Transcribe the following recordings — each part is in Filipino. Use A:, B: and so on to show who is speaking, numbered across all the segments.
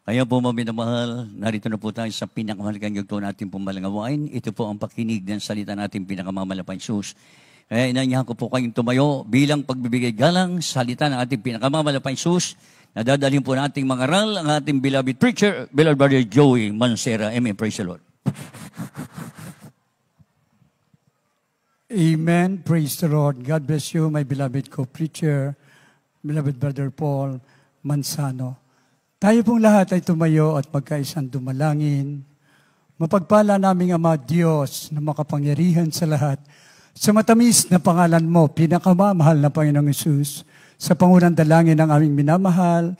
A: Kaya po mga minamahal, narito na po tayo sa pinakamahalagang yugto natin pong malangawain. Ito po ang pakinig ng salita natin pinakamamalapang Diyos. Kaya inanyahan ko po kayong tumayo bilang pagbibigay galang salita ng ating pinakamamalapang Diyos. Nadadalhin po nating mangaral ang ating beloved preacher, beloved brother Joey Mancera. Amen. Praise the Lord.
B: Amen. Praise the Lord. God bless you, my beloved co-preacher, beloved brother Paul Mansano. Tayo pong lahat ay tumayo at magkaisang dumalangin. Mapagpala naming Ama Diyos na makapangyarihan sa lahat, sa matamis na pangalan mo, pinakamamahal na Panginoong Hesus, sa pangunang dalangin ng aming minamahal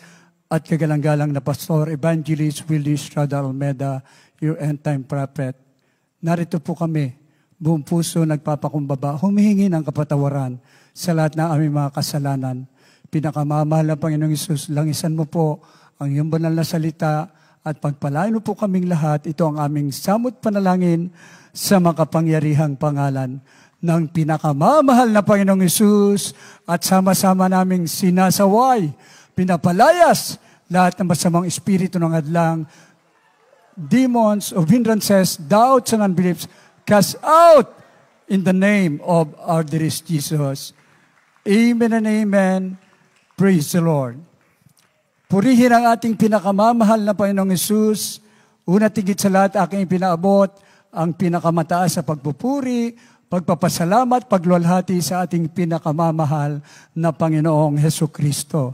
B: at kagalang-galang na Pastor Evangelist Willie Estrada Almeda, your end-time prophet. Narito po kami, buong puso nagpapakumbaba, humihingi ng kapatawaran sa lahat ng aming mga kasalanan. Pinakamamahal na Panginoong Hesus, langisan mo po ang iyong banal na salita at pagpalain mo po kaming lahat. Ito ang aming samot panalangin sa makapangyarihang pangalan ng pinakamamahal na Panginoong Hesus at sama-sama naming sinasaway, pinapalayas lahat ng masamang espiritu ng hadlang, demons of hindrances, doubts and unbeliefs, cast out in the name of our dearest Jesus. Amen and amen. Praise the Lord. Purihin ang ating pinakamamahal na Panginoong Hesus. Una tigit sa lahat aking ipinaabot ang pinakamataas sa pagpupuri, pagpapasalamat, pagluwalhati sa ating pinakamamahal na Panginoong Hesukristo.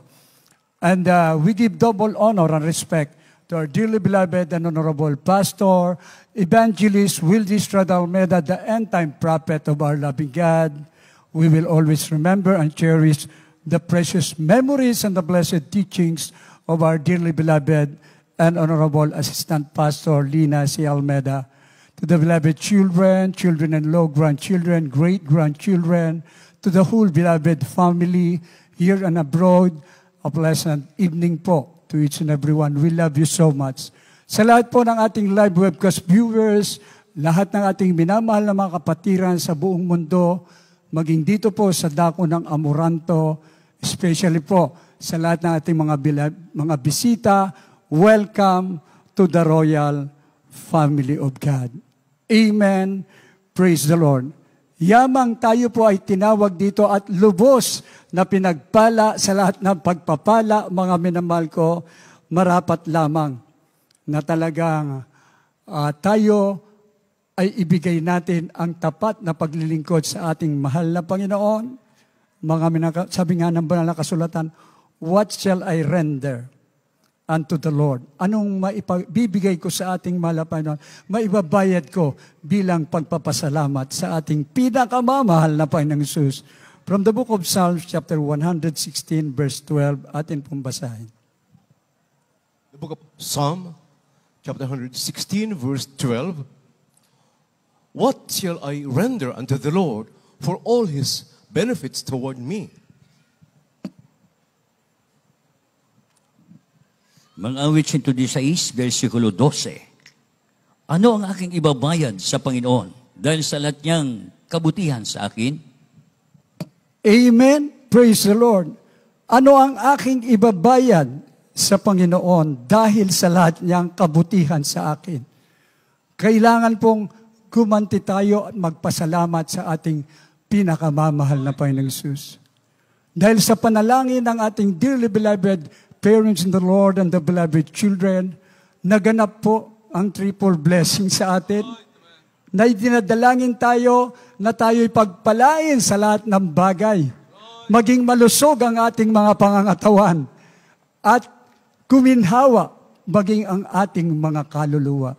B: And we give double honor and respect to our dearly beloved and honorable Pastor, Evangelist Willie Estrada Almeda, the end-time prophet of our loving God. We will always remember and cherish the precious memories and the blessed teachings of our dearly beloved and honorable Assistant Pastor Lina C. Almeda. To the beloved children, children-in-law, grandchildren, great-grandchildren, to the whole beloved family here and abroad, a pleasant evening po to each and everyone. We love you so much. Sa lahat po ng ating live webcast viewers, lahat ng ating minamahal na mga kapatiran sa buong mundo, maging dito po sa dako ng Amoranto, especially po sa lahat ng ating mga bisita, welcome to the royal family of God. Amen. Praise the Lord. Yamang tayo po ay tinawag dito at lubos na pinagpala sa lahat ng pagpapala, mga minamahal ko, marapat lamang na talagang tayo ay ibigay natin ang tapat na paglilingkod sa ating mahal na Panginoon. Sabi nga ng banal na kasulatan, what shall I render unto the Lord? Anong maibibigay ko sa ating mahal na Panginoon? Maibabayad ko bilang pagpapasalamat sa ating pinakamamahal na Panginoong Hesus. From the book of Psalms, chapter 116, verse 12, atin pong basahin.
C: The book of Psalm, chapter 116, verse 12. What shall I render unto the Lord for all His benefits toward me?
A: Mang-awit 116, versikulo 12. Ano ang aking ibabayad sa Panginoon dahil sa lahat niyang kabutihan sa akin?
B: Amen. Praise the Lord. Ano ang aking ibabayad sa Panginoon dahil sa lahat niyang kabutihan sa akin? Kailangan pong gumanti tayo at magpasalamat sa ating pinakamamahal na Panginoong Hesus. Dahil sa panalangin ng ating dearly beloved parents in the Lord and the beloved children, naganap po ang triple blessing sa atin. Na dinadalangin tayo na tayo'y pagpalain sa lahat ng bagay. Maging malusog ang ating mga pangangatawan. At kuminhawa maging ang ating mga kaluluwa.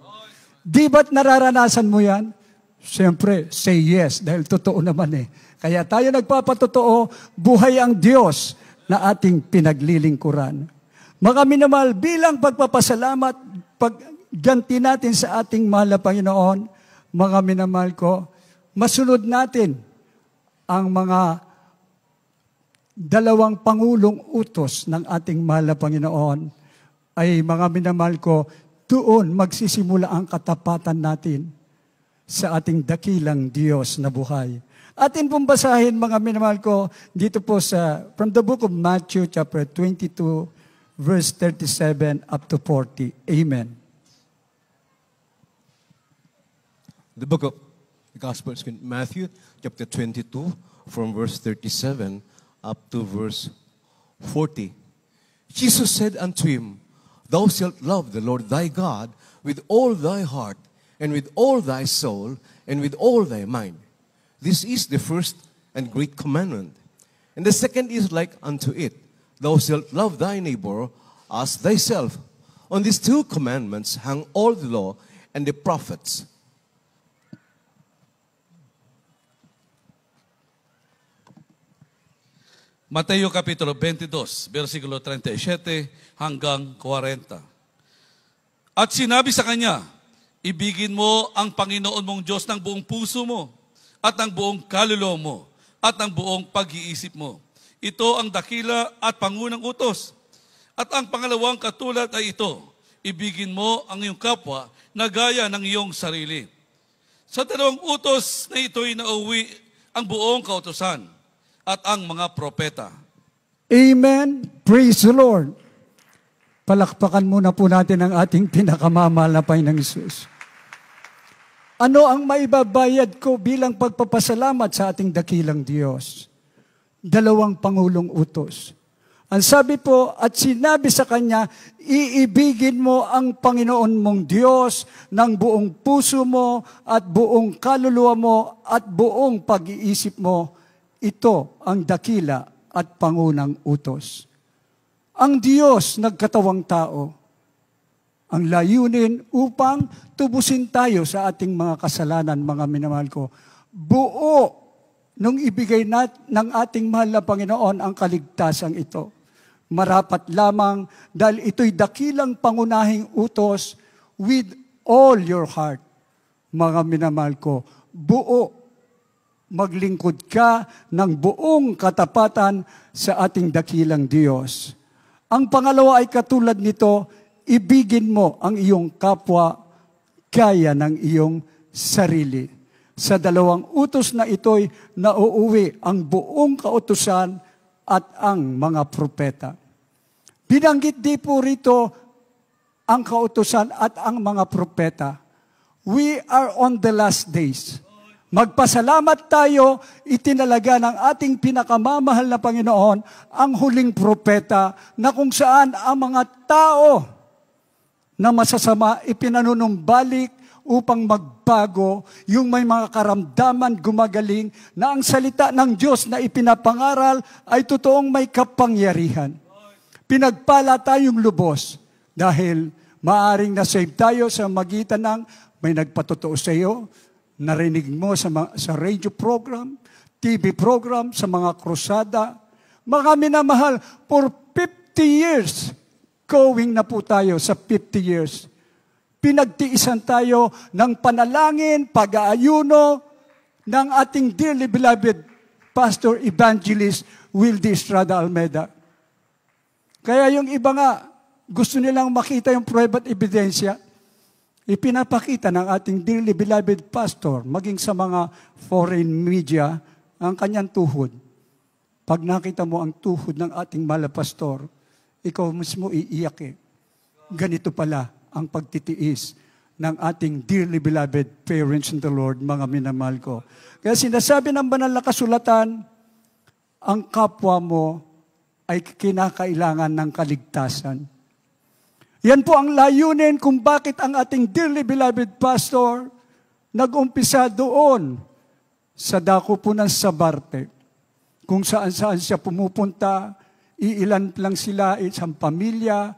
B: Di ba't nararanasan mo yan? Siyempre, say yes, dahil totoo naman eh. Kaya tayo nagpapatotoo, buhay ang Diyos na ating pinaglilingkuran. Mga minamahal, bilang pagpapasalamat, pagganti natin sa ating mahal na Panginoon, mga minamahal ko, masunod natin ang mga dalawang pangulong utos ng ating mahal na Panginoon, ay mga minamahal ko, doon magsisimula ang katapatan natin sa ating dakilang Diyos na buhay. Atin pong basahin, mga minamahal ko, dito po from the book of Matthew, chapter 22, verse 37 up to 40. Amen.
C: The book of the Gospel is in Matthew chapter 22 from verse 37 up to verse 40. Jesus said unto him, Thou shalt love the Lord thy God with all thy heart, and with all thy soul, and with all thy mind. This is the first and great commandment. And the second is like unto it, Thou shalt love thy neighbor as thyself. On these two commandments hang all the law and the prophets.
D: Mateo Kapitulo 22, versikulo 37 hanggang 40. At sinabi sa kanya, ibigin mo ang Panginoon mong Diyos ng buong puso mo, at ng buong kaluluwa mo, at ng buong pag-iisip mo. Ito ang dakila at pangunang utos. At ang pangalawang katulad ay ito, ibigin mo ang iyong kapwa na gaya ng iyong sarili. Sa dalawang utos na ito'y nauwi ang buong kautusan at ang mga propeta.
B: Amen. Praise the Lord. Palakpakan muna po natin ang ating pinakamamahal na Panginoong Hesus. Ano ang maibabayad ko bilang pagpapasalamat sa ating dakilang Diyos? Dalawang pangulong utos. Ang sabi po, at sinabi sa kanya, iibigin mo ang Panginoon mong Diyos ng buong puso mo at buong kaluluwa mo at buong pag-iisip mo. Ito ang dakila at pangunang utos. Ang Diyos nagkatawang tao. Ang layunin upang tubusin tayo sa ating mga kasalanan, mga minamahal ko. Buo nung ibigay ng ating mahal na Panginoon ang kaligtasan ito. Marapat lamang dahil ito'y dakilang pangunahing utos with all your heart. Mga minamahal ko, buo. Maglingkod ka ng buong katapatan sa ating dakilang Diyos. Ang pangalawa ay katulad nito, ibigin mo ang iyong kapwa gaya ng iyong sarili. Sa dalawang utos na ito'y nauuwi ang buong kautusan at ang mga propeta. Binanggit di po rito ang kautusan at ang mga propeta. We are on the last days. Magpasalamat tayo, itinalaga ng ating pinakamamahal na Panginoon ang huling propeta na kung saan ang mga tao na masasama ipinanunumbalik upang magbago, yung may mga karamdaman gumagaling na ang salita ng Diyos na ipinapangaral ay totoong may kapangyarihan. Pinagpala tayong lubos dahil maaring nasave tayo sa magitan ng may nagpatotoo sa iyo, narinig mo sa radio program, TV program, sa mga krusada. Mga minamahal, for 50 years, going na po tayo sa 50 years. Pinagtiisan tayo ng panalangin, pag-aayuno ng ating dearly beloved Pastor Evangelist Wildy Estrada Almeida. Kaya yung iba nga, gusto nilang makita yung prueba at ebidensya. Ipinapakita ng ating dearly beloved pastor, maging sa mga foreign media, ang kanyang tuhod. Pag nakita mo ang tuhod ng ating mahal na pastor, ikaw mismo iiyak eh. Ganito pala ang pagtitiis ng ating dearly beloved parents in the Lord, mga minamahal ko. Kaya sinasabi ng banal na kasulatan, ang kapwa mo ay kinakailangan ng kaligtasan. Yan po ang layunin kung bakit ang ating dearly beloved pastor nag-umpisa doon sa dako po ng Sabarte. Kung saan-saan siya pumupunta, iilan lang sila, isang pamilya,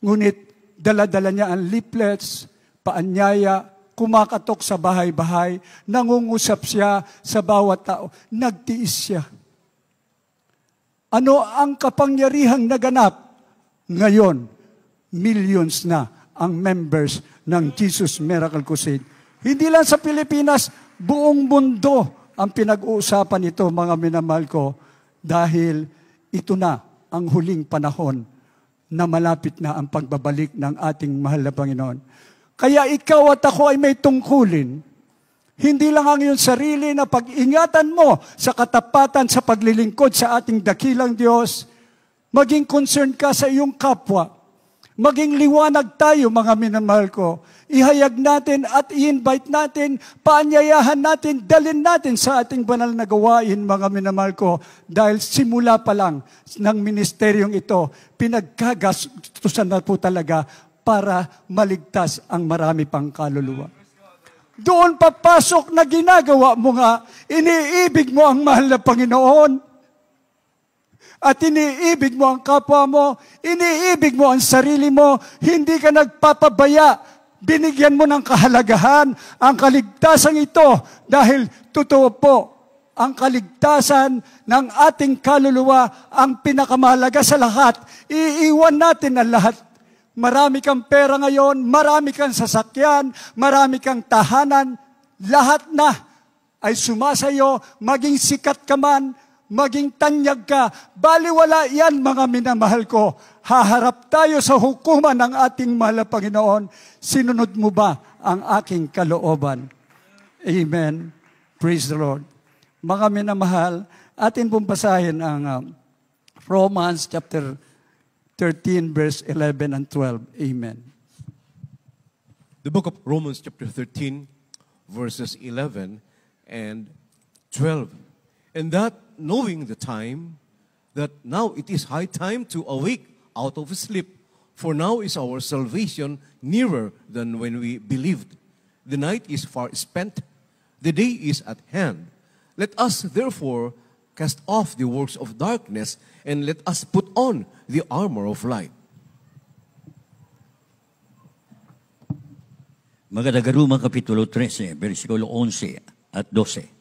B: ngunit dala-dala niya ang leaflets, paanyaya, kumakatok sa bahay-bahay, nangungusap siya sa bawat tao. Nagtiis siya. Ano ang kapangyarihang naganap? Ngayon, millions na ang members ng Jesus Miracle Crusade. Hindi lang sa Pilipinas, buong mundo ang pinag-uusapan ito, mga minamahal ko, dahil ito na ang huling panahon na malapit na ang pagbabalik ng ating mahal na Panginoon. Kaya ikaw at ako ay may tungkulin. Hindi lang ang iyong sarili na pag-ingatan mo sa katapatan sa paglilingkod sa ating dakilang Diyos, Maging concerned ka sa iyong kapwa. Maging liwanag tayo, mga minamahal ko. Ihayag natin at i-invite natin, paanyayahan natin, dalhin natin sa ating banal na gawain, mga minamahal ko. Dahil simula pa lang ng ministeryong ito, pinagkagastusan na po talaga para maligtas ang marami pang kaluluwa. Doon papasok na ginagawa mo nga, iniibig mo ang mahal na Panginoon. At iniibig mo ang kapwa mo, iniibig mo ang sarili mo, hindi ka nagpapabaya. Binigyan mo ng kahalagahan ang kaligtasan ito dahil totoo po, ang kaligtasan ng ating kaluluwa ang pinakamahalaga sa lahat. Iiwan natin ang lahat. Marami kang pera ngayon, marami kang sasakyan, marami kang tahanan, lahat na ay sumasayo, maging sikat ka man, maging tanyag ka, baliwala yan, mga minamahal ko. Haharap tayo sa hukuman ng ating mahal na Panginoon. Sinunod mo ba ang aking kalooban? Amen. Praise the Lord. Mga minamahal, atin pong basahin ang Romans chapter 13, verse 11 and 12. Amen.
C: The book of Romans chapter 13, verses 11 and 12. And that knowing the time, that now it is high time to awake out of sleep, for now is our salvation nearer than when we believed. The night is far spent, the day is at hand. Let us therefore cast off the works of darkness, and let us put on the armor of light.
A: Magadagaruma Kapitulo 13, versikulo 11 at 12.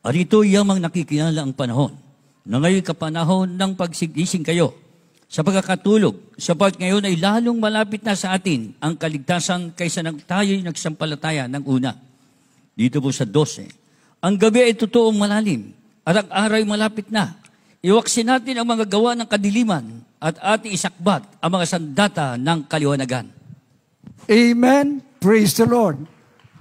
A: At ito yamang nakikilala ang panahon, na ngayon kapanahon ng pagsigising kayo sa pagkakatulog, sapat ngayon ay lalong malapit na sa atin ang kaligtasan kaysa nang tayo'y nagsampalataya ng una. Dito po sa 12, ang gabi ay totoong malalim at ang araw ay malapit na. Iwaksin natin ang mga gawa ng kadiliman at ating isakbat ang mga sandata ng kaliwanagan.
B: Amen. Praise the Lord.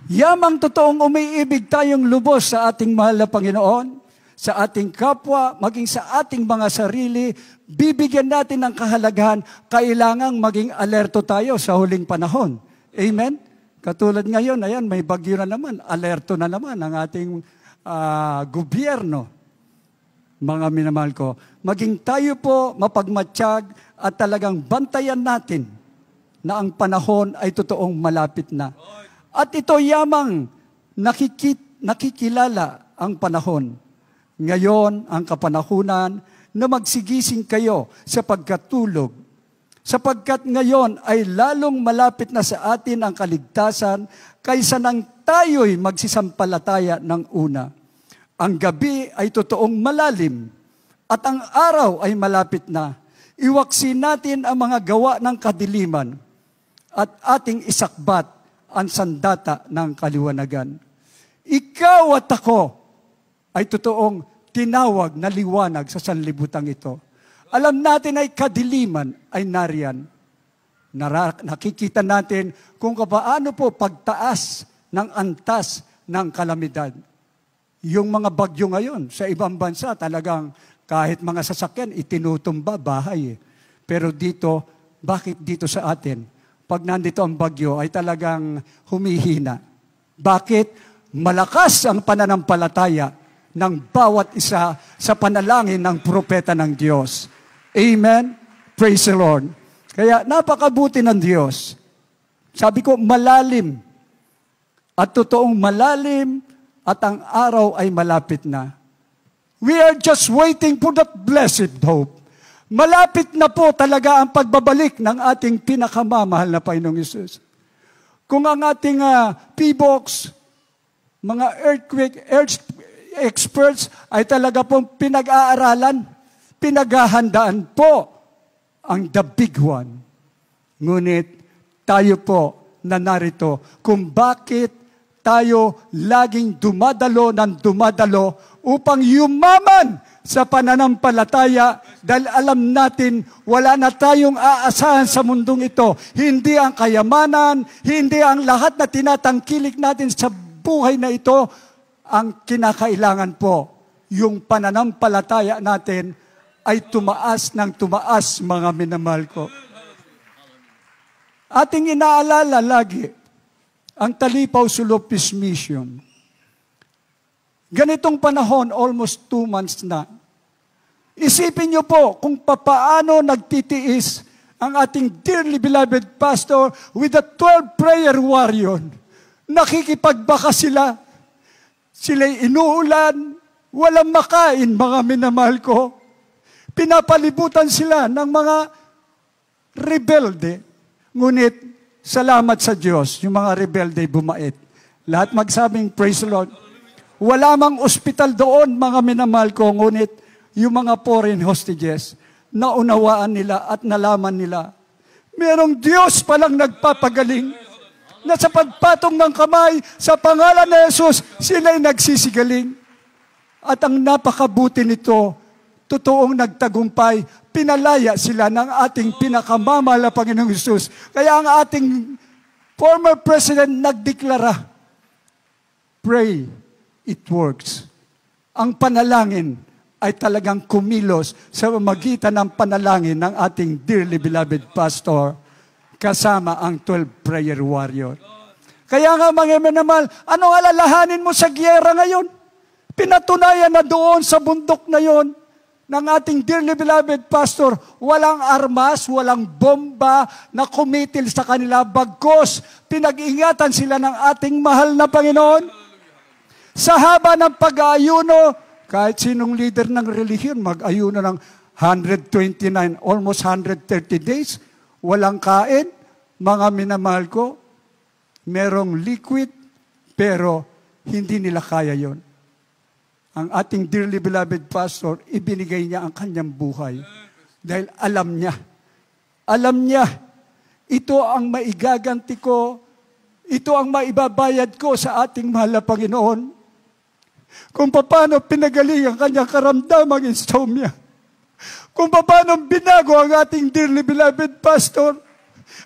B: Yamang totoong umiibig tayong lubos sa ating mahal na Panginoon, sa ating kapwa, maging sa ating mga sarili, bibigyan natin ng kahalagahan, kailangang maging alerto tayo sa huling panahon. Amen? Katulad ngayon, ayan, may bagyo na naman, alerto na naman ang ating gobyerno. Mga minamahal ko, maging tayo po mapagmatsyag at talagang bantayan natin na ang panahon ay totoong malapit na. At ito yamang nakikilala ang panahon. Ngayon, ang kapanahunan na magsigising kayo sa pagkatulog. Sapagkat ngayon ay lalong malapit na sa atin ang kaligtasan kaysa nang tayo'y magsisampalataya ng una. Ang gabi ay totoong malalim at ang araw ay malapit na. Iwaksin natin ang mga gawa ng kadiliman at ating isakbat ang sandata ng kaliwanagan. Ikaw at ako ay totoong tinawag na liwanag sa sanlibutan ito. Alam natin ay kadiliman ay nariyan. Nakikita natin kung paano po pagtaas ng antas ng kalamidad. Yung mga bagyo ngayon sa ibang bansa talagang kahit mga sasakyan itinutumba bahay. Pero dito, bakit dito sa atin? Pag nandito ang bagyo ay talagang humihina. Bakit? Malakas ang pananampalataya ng bawat isa sa panalangin ng propeta ng Diyos. Amen? Praise the Lord. Kaya napakabuti ng Diyos. Sabi ko, malalim. At totoong malalim at ang araw ay malapit na. We are just waiting for that blessed hope. Malapit na po talaga ang pagbabalik ng ating pinakamamahal na Panginoong Hesus. Kung ang ating PBOX, mga earth experts ay talaga pong pinag-aaralan, pinaghahandaan po ang the big one. Ngunit tayo po na narito kung bakit tayo laging dumadalo upang yumaman sa pananampalataya dahil alam natin wala na tayong aasahan sa mundong ito. Hindi ang kayamanan, hindi ang lahat na tinatangkilik natin sa buhay na ito. Ang kinakailangan po, yung pananampalataya natin ay tumaas ng tumaas, mga minamahal ko. Ating inaalala lagi ang Talipaw Sulopis Mission. Ganitong panahon, almost 2 months na. Isipin niyo po kung papaano nagtitiis ang ating dearly beloved pastor with the 12 prayer warrior. Nakikipagbaka sila. Sila'y inuulan, walang makain, mga minamahal ko. Pinapalibutan sila ng mga rebelde. Ngunit, salamat sa Diyos, yung mga rebelde bumait. Lahat magsabing, praise the Lord. Wala mang ospital doon, mga minamahal ko, ngunit yung mga foreign hostages, naunawaan nila at nalaman nila. Merong Diyos palang nagpapagaling na sa pagpatong ng kamay sa pangalan ni Jesus, sila'y nagsisigaling. At ang napakabuti nito, totoong nagtagumpay, pinalaya sila ng ating pinakamamahal na Panginoong Jesus. Kaya ang ating former president nagdeklara, pray, it works. Ang panalangin ay talagang kumilos sa magitan ng panalangin ng ating dearly beloved pastor kasama ang 12 prayer warrior. Kaya nga mga minamahal, anong alalahanin mo sa giyera ngayon? Pinatunayan na doon sa bundok na yon ng ating dearly beloved pastor, walang armas, walang bomba na kumitil sa kanila, bagkos pinag-ingatan sila ng ating mahal na Panginoon. Sa haba ng pag-aayuno, kahit sinong leader ng relihiyon, mag-ayuno ng 129, almost 130 days, walang kain, mga minamahal ko, merong liquid, pero hindi nila kaya yon. Ang ating dearly beloved pastor, ibinigay niya ang kanyang buhay. Dahil alam niya, ito ang maigaganti ko, ito ang maibabayad ko sa ating mahal na Panginoon. Kung paano pinagaling ang kanyang karamdamang insomnia. Kung paano binago ang ating dearly beloved pastor.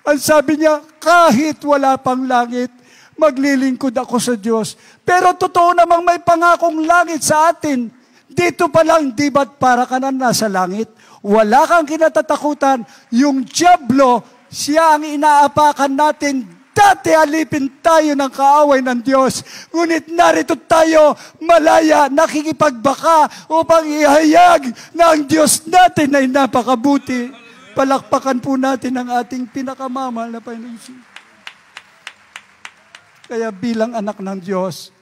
B: Ang sabi niya, kahit wala pang langit, maglilingkod ako sa Diyos. Pero totoo namang may pangakong langit sa atin. Dito pa lang, di ba't para ka na nasa langit? Wala kang kinatatakutan. Yung dyablo, siya ang inaapakan natin. Dati alipin tayo ng kaaway ng Diyos. Ngunit narito tayo, malaya, nakikipagbaka upang ihayag na ang Diyos natin ay napakabuti. Palakpakan po natin ang ating pinakamamahal na Panginoon. Kaya bilang anak ng Diyos,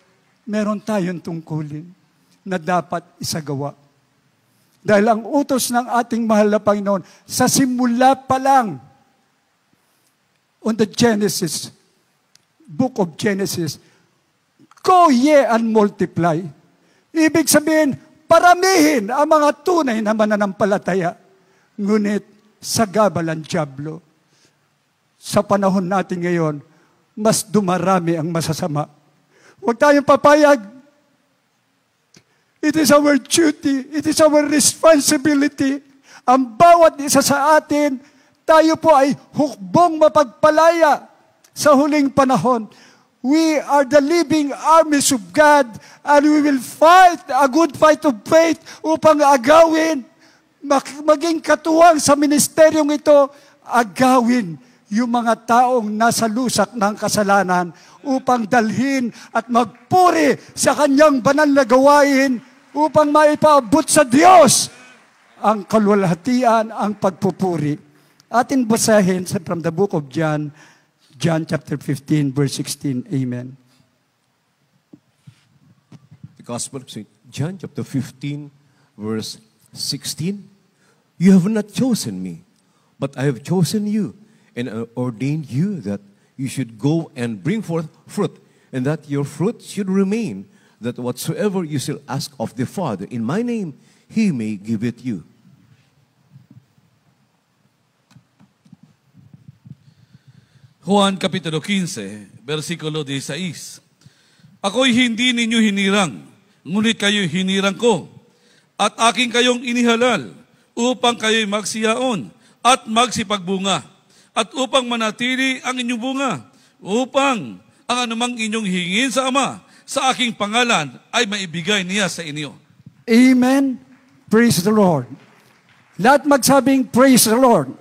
B: meron tayong tungkulin na dapat isagawa. Dahil ang utos ng ating mahal na Panginoon, sa simula pa lang, on the Genesis, book of Genesis, go ye and multiply. Ibig sabihin, paramihin ang mga tunay na mananampalataya. Ngunit, sagabal ang dyablo. Sa panahon natin ngayon, mas dumarami ang masasama. Huwag tayong papayag. It is our duty, it is our responsibility. Ang bawat isa sa atin, tayo po ay hukbong mapagpalaya sa huling panahon. We are the living armies of God and we will fight a good fight of faith upang agawin, maging katuwang sa ministeryong ito, agawin yung mga taong nasa lusak ng kasalanan upang dalhin at magpuri sa kanyang banal na gawain upang maipaabot sa Diyos ang kaluwalhatian, ang pagpupuri. Atin basahin from the book of John, John chapter 15, verse 16. Amen.
C: The Gospel of St. John chapter 15, verse 16. You have not chosen me, but I have chosen you and ordained you that you should go and bring forth fruit, and that your fruit should remain, that whatsoever you shall ask of the Father in my name, He may give it you.
D: Juan Kapitulo 15, versikulo 16. Ako'y hindi ninyo hinirang, ngunit kayo'y hinirang ko, at aking kayong inihalal, upang kayo'y magsiyaon, at magsipagbunga, at upang manatili ang inyong bunga, upang ang anumang inyong hingin sa Ama, sa aking pangalan, ay maibigay niya sa inyo.
B: Amen. Praise the Lord. Lahat magsabing, praise the Lord.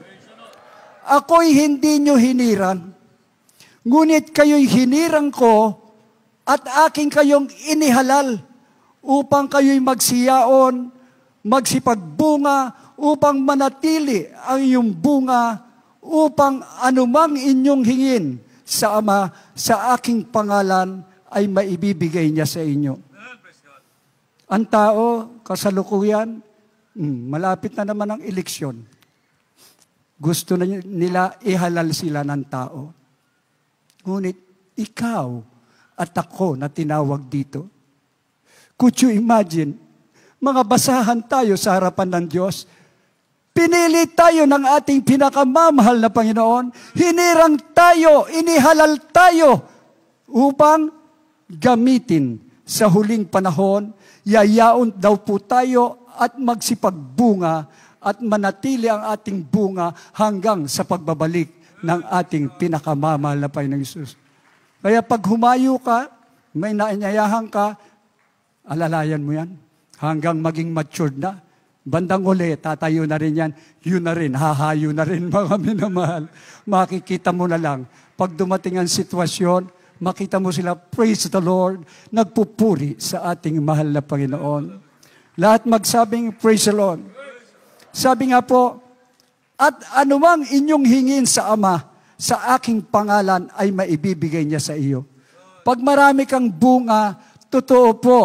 B: Ako'y hindi nyo hiniran, ngunit kayo'y hinirang ko at aking kayong inihalal upang kayo'y magsiyaon, magsipagbunga, upang manatili ang iyong bunga, upang anumang inyong hingin sa Ama, sa aking pangalan, ay maibibigay niya sa inyo. Ang tao, kasalukuyan, malapit na naman ang eleksyon. Gusto na nila ihalal sila ng tao. Ngunit ikaw at ako na tinawag dito. Could you imagine, mga basahan tayo sa harapan ng Diyos, pinili tayo ng ating pinakamamahal na Panginoon, hinirang tayo, inihalal tayo upang gamitin sa huling panahon, yayaon daw po tayo at magsipagbunga at manatili ang ating bunga hanggang sa pagbabalik ng ating pinakamamahal na Panginoong Hesus. Kaya pag humayo ka, may nainyayahan ka, alalayan mo yan hanggang maging matured na. Bandang uli, tatayo na rin yan. Yun na rin, hahayo na rin mga minamahal. Makikita mo na lang. Pag dumating ang sitwasyon, makita mo sila, praise the Lord, nagpupuri sa ating mahal na Panginoon. Lahat magsabing, praise the Lord. Sabi nga po, at anumang inyong hingin sa Ama, sa aking pangalan ay maibibigay niya sa iyo. Pag marami kang bunga, totoo po,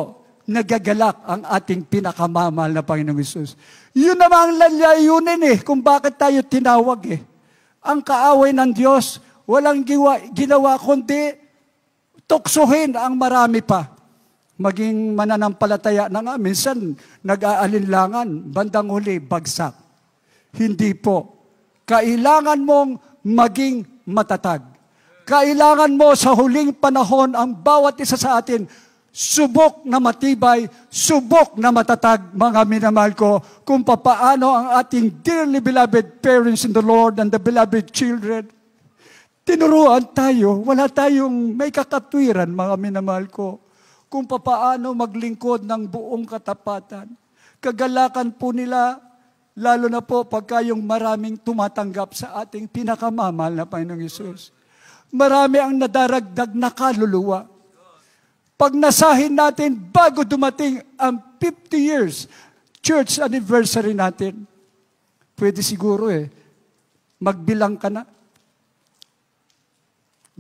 B: nagagalak ang ating pinakamamahal na Panginoong Hesus. Yun naman ang layunin kung bakit tayo tinawag Ang kaaway ng Diyos, walang ginawa kundi tuksuhin ang marami pa. Maging mananampalataya na nga, minsan nag-aalinlangan, bandang huli, bagsak. Hindi po. Kailangan mong maging matatag. Kailangan mo sa huling panahon ang bawat isa sa atin, subok na matibay, subok na matatag, mga minamahal ko, kung papaano ang ating dearly beloved parents in the Lord and the beloved children. Tinuruan tayo, wala tayong may kakatwiran, mga minamahal ko, kung papaano maglingkod ng buong katapatan. Kagalakan po nila, lalo na po pagka yung maraming tumatanggap sa ating pinakamamahal na Panginoong Hesus. Marami ang nadaragdag na kaluluwa. Pag nasahin natin bago dumating ang 50 years church anniversary natin, pwede siguro magbilang ka na.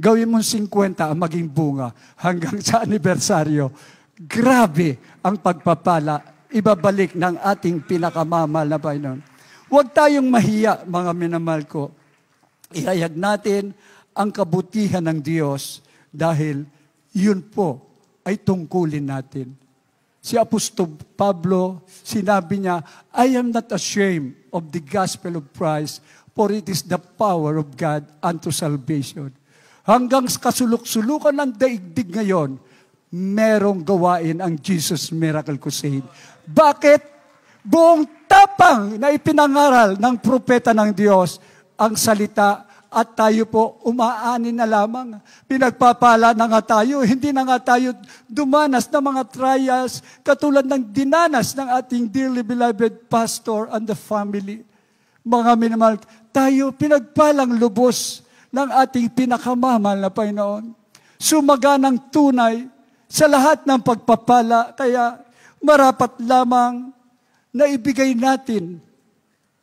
B: Gawin mong 50 ang maging bunga hanggang sa anibersaryo. Grabe ang pagpapala, ibabalik ng ating pinakamamahal na Panginoon. Huwag tayong mahiya, mga minamahal ko. Ihayag natin ang kabutihan ng Diyos dahil yun po ay tungkulin natin. Si Apostol Pablo, sinabi niya, I am not ashamed of the gospel of Christ, for it is the power of God unto salvation. Hanggang kasuluk-sulukan ng daigdig ngayon, merong gawain ang Jesus Miracle Crusade. Bakit? Buong tapang na ipinangaral ng propeta ng Diyos ang salita at tayo po umaani na lamang. Pinagpapala na nga tayo, hindi na nga tayo dumanas ng mga trials katulad ng dinanas ng ating dearly beloved pastor and the family. Mga minamahal, tayo pinagpalang lubos ng ating pinakamamahal na Panginoon. Sumaganang tunay sa lahat ng pagpapala, kaya marapat lamang na ibigay natin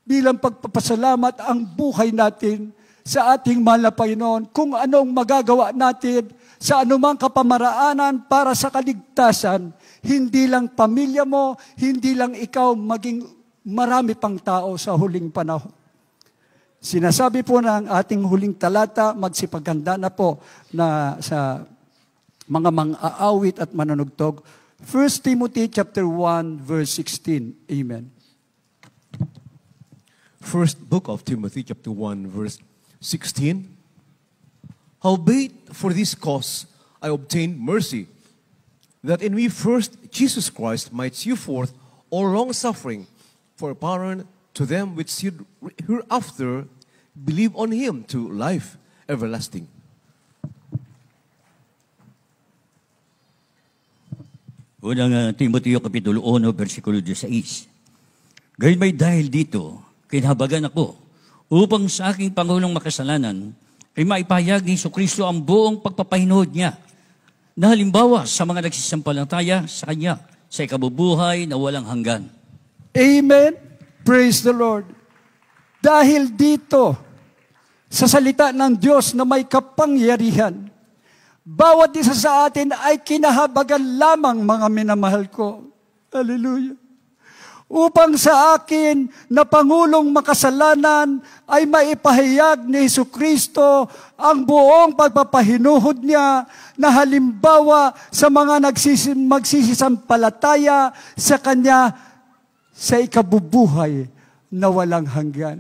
B: bilang pagpapasalamat ang buhay natin sa ating mahal na Panginoon, kung anong magagawa natin sa anumang kapamaraanan para sa kaligtasan, hindi lang pamilya mo, hindi lang ikaw, maging marami pang tao sa huling panahon. Sinasabi po ng ating huling talata, magsipaganda na po na sa mga mang-aawit at manunugtog. 1 Timothy chapter 1 verse 16. Amen.
C: First book of Timothy chapter 1 verse 16. Howbeit for this cause I obtained mercy, that in me first Jesus Christ might shew forth all long suffering for a parent to them which should hereafter believe on him to life everlasting.
A: Unang Timoteo Kapitulo 1, versikulo 16. Gayon may dahil dito, kinahabagan ako upang sa aking Pangulong makasalanan ay maipahayag ni Jesucristo ang buong pagpapahinuhod niya na halimbawa sa mga nagsisampalataya sa Kanya sa ikabubuhay na walang hanggan.
B: Amen. Praise the Lord. Dahil dito, sa salita ng Diyos na may kapangyarihan, bawat isa sa atin ay kinahabagan lamang, mga minamahal ko. Hallelujah. Upang sa akin na Pangulong makasalanan ay maipahayag ni Jesucristo ang buong pagpapahinuhod niya na halimbawa sa mga magsisisampalataya sa Kanya sa ikabubuhay na walang hanggan.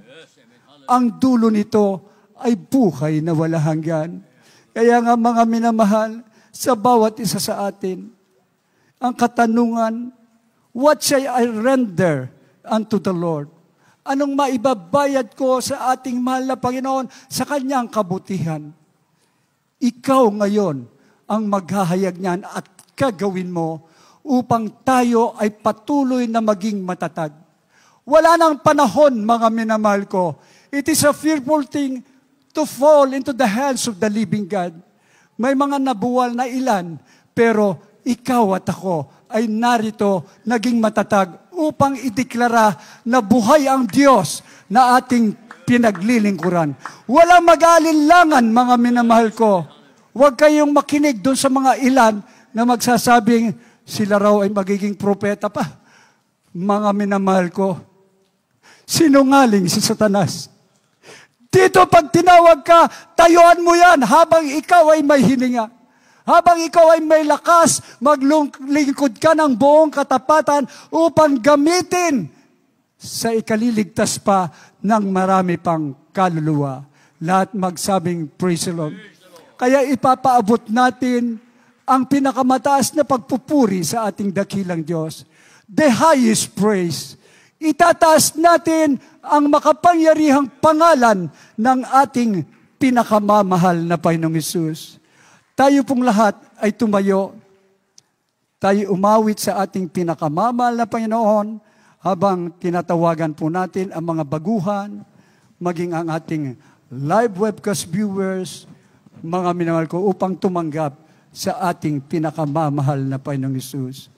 B: Ang dulo nito ay buhay na walang hanggan. Kaya nga mga minamahal, sa bawat isa sa atin, ang katanungan, what shall I render unto the Lord? Anong maibabayad ko sa ating mahal na Panginoon sa Kanyang kabutihan? Ikaw ngayon ang maghahayag niyan at gagawin mo upang tayo ay patuloy na maging matatag. Wala nang panahon, mga minamahal ko. It is a fearful thing to fall into the hands of the living God. May mga nabuwal na ilan, pero ikaw at ako ay narito naging matatag upang ideklara na buhay ang Diyos na ating pinaglilingkuran. Walang mag-aalinlangan, mga minamahal ko. Huwag kayong makinig doon sa mga ilan na magsasabing sila raw ay magiging propeta pa. Mga minamahal ko, sinungaling si Satanas. Dito pag tinawag ka, tayuan mo yan habang ikaw ay may hininga. Habang ikaw ay may lakas, maglingkod ka ng buong katapatan upang gamitin sa ikaliligtas pa ng marami pang kaluluwa. Lahat magsabing praise the Lord. Kaya ipapaabot natin ang pinakamataas na pagpupuri sa ating dakilang Diyos. The highest praise. Itataas natin ang makapangyarihang pangalan ng ating pinakamamahal na Panginoong Hesus. Tayo pong lahat ay tumayo. Tayo umawit sa ating pinakamamahal na Panginoon habang tinatawagan po natin ang mga baguhan, maging ang ating live webcast viewers, mga minamahal ko, upang tumanggap sa ating pinakamamahal na Panginoong Hesus.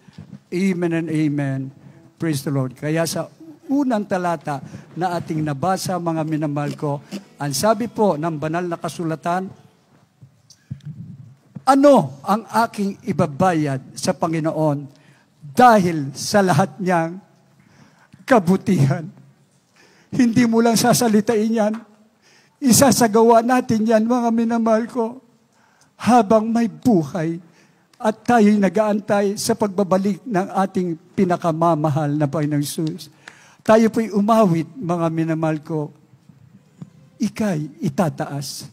B: Amen and amen. Praise the Lord. Kaya sa unang talata na ating nabasa, mga minamahal ko, ang sabi po ng banal na kasulatan, ano ang aking ibabayad sa Panginoon dahil sa lahat niyang kabutihan? Hindi mo lang sasalitain yan. Isasagawa natin yan, mga minamahal ko, habang may buhay at tayo'y nag-aantay sa pagbabalik ng ating pinakamamahal na Panginoong Hesus. Tayo po'y umawit, mga minamahal ko, ika'y itataas.